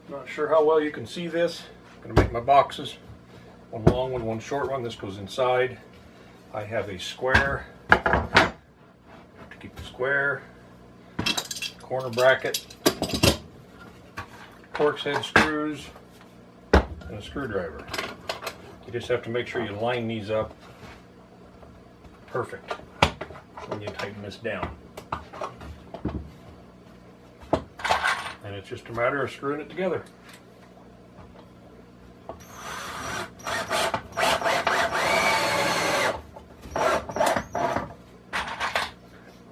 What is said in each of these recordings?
Not sure how well you can see this. I'm going to make my boxes. One long one, one short one. This goes inside. I have a square to keep the square, corner bracket, Torx head screws, and a screwdriver. You just have to make sure you line these up perfect when you tighten this down. And it's just a matter of screwing it together.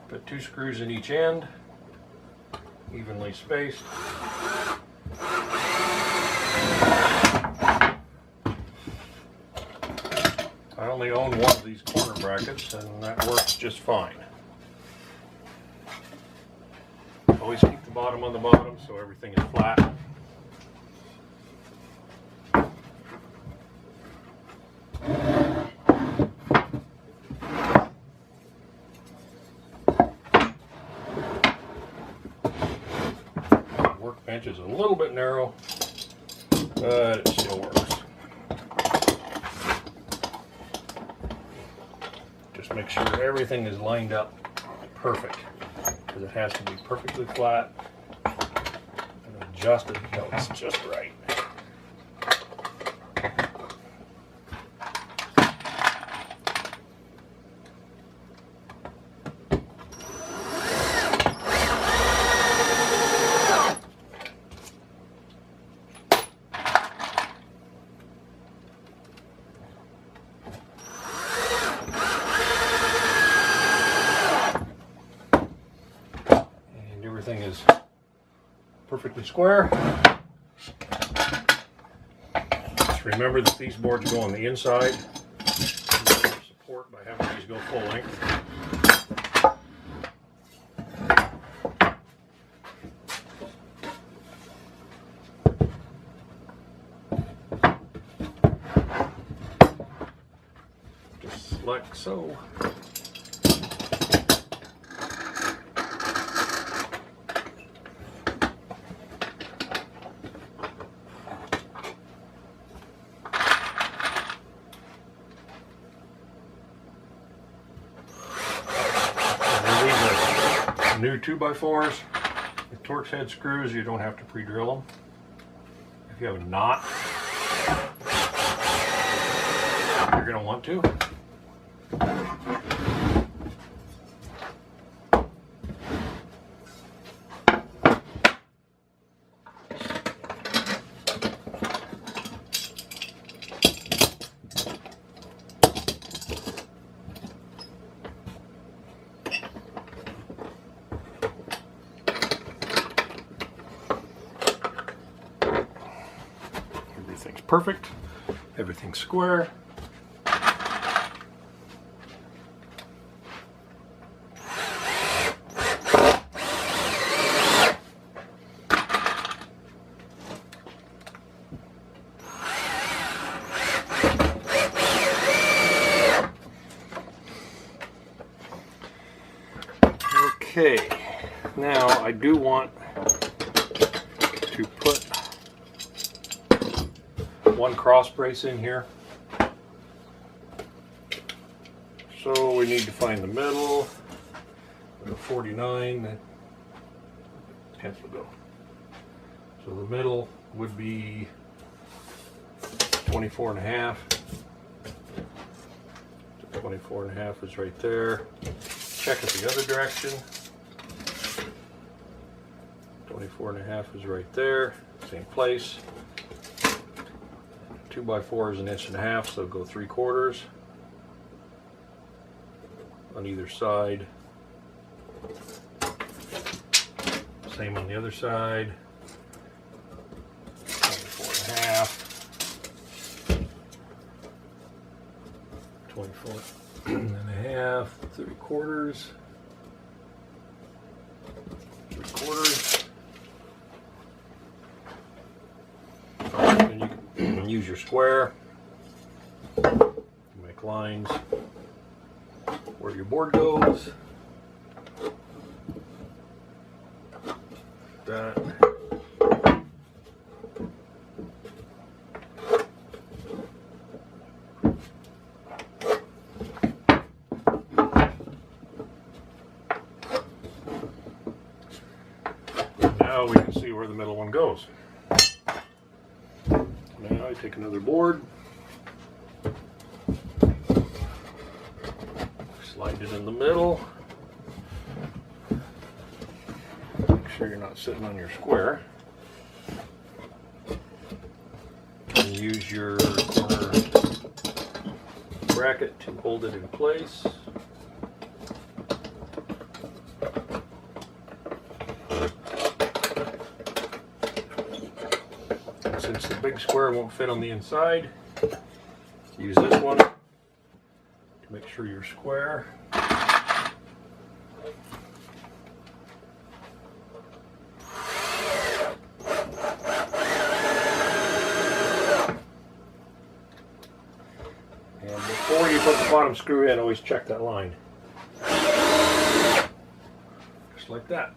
Put 2 screws in each end, evenly spaced. I only own one of these corner brackets, and that works just fine. Always keep the bottom on the bottom so everything is flat. The workbench is a little bit narrow, but it still works. Just make sure everything is lined up perfect, because it has to be perfectly flat and adjusted until it's just right. Everything is perfectly square. Just remember that these boards go on the inside. Support by having these go full length. Just like so. New 2x4s with Torx head screws, you don't have to pre-drill them. If you have a knot, you're going to want to. Everything's perfect, everything's square. Okay, now I do want to put one cross brace in here. So we need to find the middle of the 49. That pencil go. So the middle would be 24.5. So 24.5 is right there. Check it the other direction. 24.5 is right there, same place. 2x4 is 1.5 inches, so go 3/4 on either side. Same on the other side. 24.5. 24.5, 3/4. 3/4. And you can use your square. Make lines where your board goes. That. we can see where the middle one goes. Now I take another board, slide it in the middle, make sure you're not sitting on your square, and use your corner bracket to hold it in place. Since the big square won't fit on the inside, use this one to make sure you're square. And before you put the bottom screw in, always check that line. Just like that.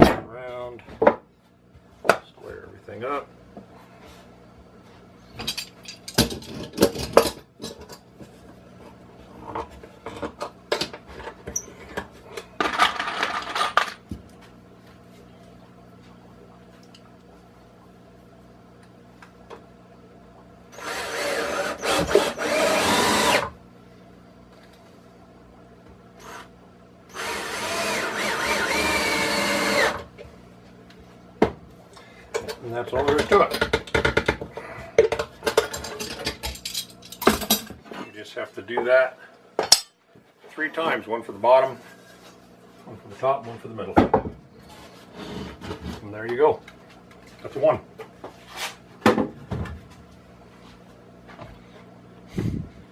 Around, square everything up. And that's all there is to it. You just have to do that 3 times, one for the bottom, one for the top, one for the middle. And there you go. That's one.